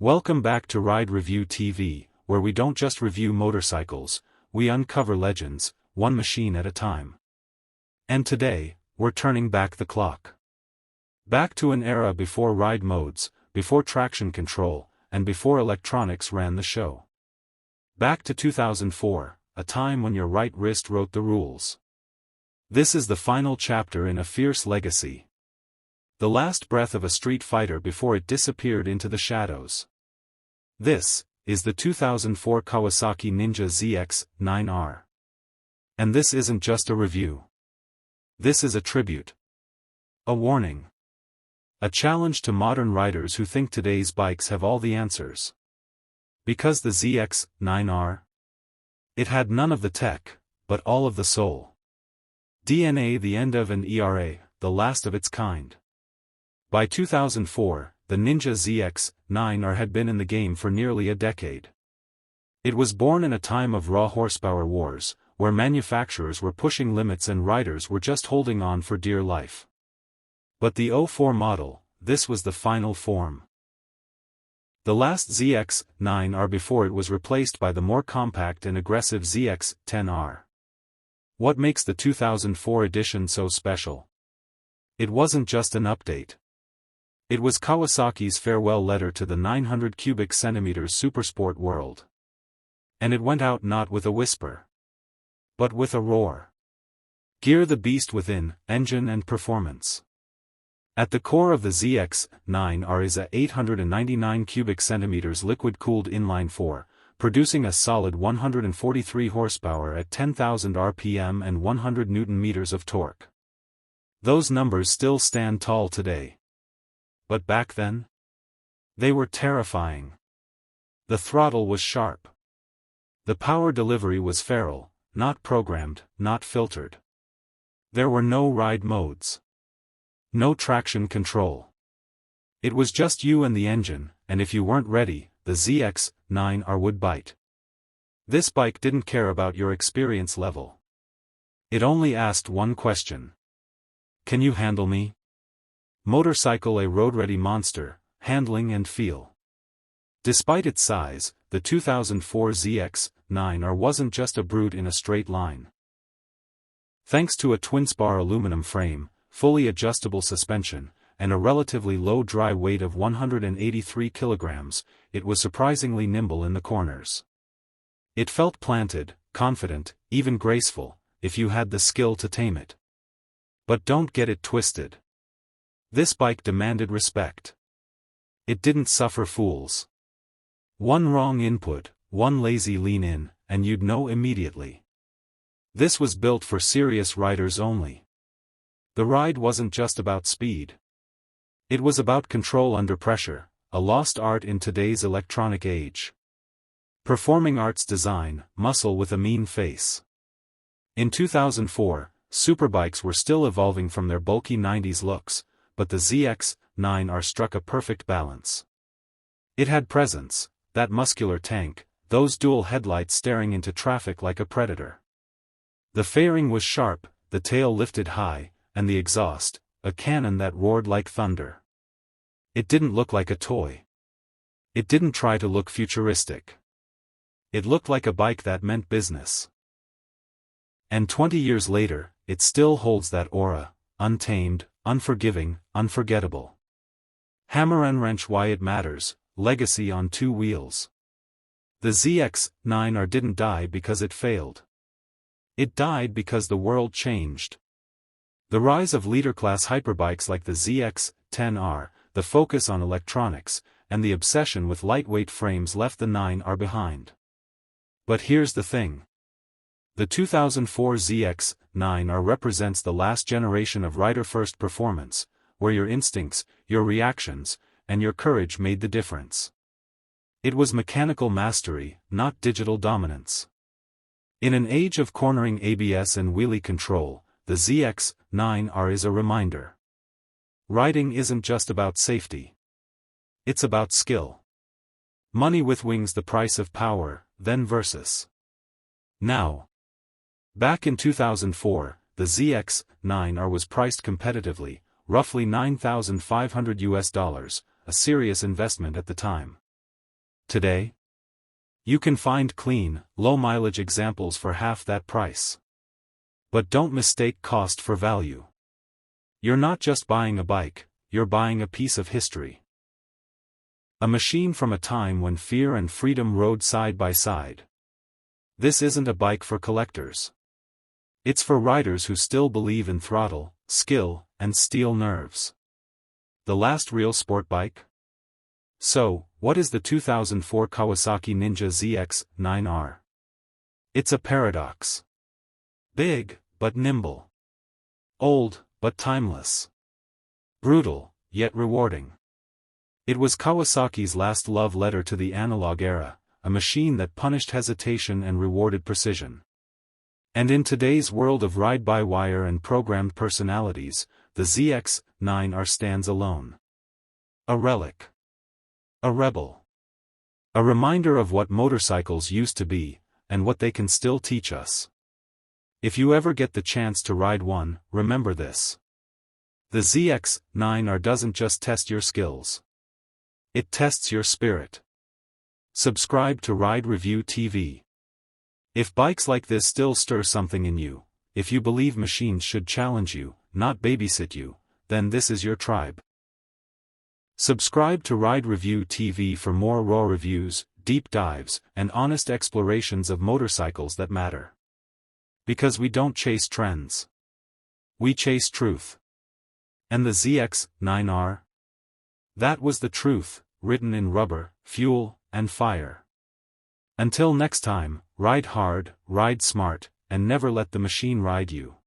Welcome back to Ride Review TV, where we don't just review motorcycles, we uncover legends, one machine at a time. And today, we're turning back the clock. Back to an era before ride modes, before traction control, and before electronics ran the show. Back to 2004, a time when your right wrist wrote the rules. This is the final chapter in a fierce legacy. The last breath of a street fighter before it disappeared into the shadows. This is the 2004 Kawasaki Ninja ZX-9R. And this isn't just a review. This is a tribute. A warning. A challenge to modern riders who think today's bikes have all the answers. Because the ZX-9R? It had none of the tech, but all of the soul. DNA the end of an era, the last of its kind. By 2004, the Ninja ZX-9R had been in the game for nearly a decade. It was born in a time of raw horsepower wars, where manufacturers were pushing limits and riders were just holding on for dear life. But the 04 model, this was the final form. The last ZX-9R before it was replaced by the more compact and aggressive ZX-10R. What makes the 2004 edition so special? It wasn't just an update. It was Kawasaki's farewell letter to the 900 cubic centimeters Supersport world. And it went out not with a whisper, but with a roar. Gear the beast within, engine and performance. At the core of the ZX-9R is a 899 cubic centimeters liquid-cooled inline-4, producing a solid 143 horsepower at 10,000 RPM and 100 Nm of torque. Those numbers still stand tall today. But back then? They were terrifying. The throttle was sharp. The power delivery was feral, not programmed, not filtered. There were no ride modes. No traction control. It was just you and the engine, and if you weren't ready, the ZX-9R would bite. This bike didn't care about your experience level. It only asked one question. Can you handle me? Motorcycle, a road-ready monster, handling and feel. Despite its size, the 2004 ZX-9R wasn't just a brute in a straight line. Thanks to a twin-spar aluminum frame, fully adjustable suspension, and a relatively low dry weight of 183 kilograms, it was surprisingly nimble in the corners. It felt planted, confident, even graceful, if you had the skill to tame it. But don't get it twisted. This bike demanded respect. It didn't suffer fools. One wrong input, one lazy lean in, and you'd know immediately. This was built for serious riders only. The ride wasn't just about speed. It was about control under pressure, a lost art in today's electronic age. Performing arts design, muscle with a mean face. In 2004, superbikes were still evolving from their bulky 90s looks, but the ZX-9R struck a perfect balance. It had presence, that muscular tank, those dual headlights staring into traffic like a predator. The fairing was sharp, the tail lifted high, and the exhaust, a cannon that roared like thunder. It didn't look like a toy. It didn't try to look futuristic. It looked like a bike that meant business. And 20 years later, it still holds that aura, untamed, unforgiving, unforgettable. Hammer and wrench why it matters, legacy on two wheels. The ZX-9R didn't die because it failed. It died because the world changed. The rise of leader-class hyperbikes like the ZX-10R, the focus on electronics, and the obsession with lightweight frames left the 9R behind. But here's the thing. The 2004 ZX-9R represents the last generation of rider-first performance, where your instincts, your reactions, and your courage made the difference. It was mechanical mastery, not digital dominance. In an age of cornering ABS and wheelie control, the ZX-9R is a reminder. Riding isn't just about safety. It's about skill. Money with wings, the price of power, then versus now. Back in 2004, the ZX-9R was priced competitively, roughly $9,500, a serious investment at the time. Today, you can find clean, low-mileage examples for half that price. But don't mistake cost for value. You're not just buying a bike, you're buying a piece of history. A machine from a time when fear and freedom rode side by side. This isn't a bike for collectors. It's for riders who still believe in throttle, skill, and steel nerves. The last real sport bike? So, what is the 2004 Kawasaki Ninja ZX-9R? It's a paradox. Big, but nimble. Old, but timeless. Brutal, yet rewarding. It was Kawasaki's last love letter to the analog era, a machine that punished hesitation and rewarded precision. And in today's world of ride-by-wire and programmed personalities, the ZX-9R stands alone. A relic. A rebel. A reminder of what motorcycles used to be, and what they can still teach us. If you ever get the chance to ride one, remember this. The ZX-9R doesn't just test your skills. It tests your spirit. Subscribe to Ride Review TV. If bikes like this still stir something in you, if you believe machines should challenge you, not babysit you, then this is your tribe. Subscribe to Ride Review TV for more raw reviews, deep dives, and honest explorations of motorcycles that matter. Because we don't chase trends. We chase truth. And the ZX-9R? That was the truth, written in rubber, fuel, and fire. Until next time, ride hard, ride smart, and never let the machine ride you.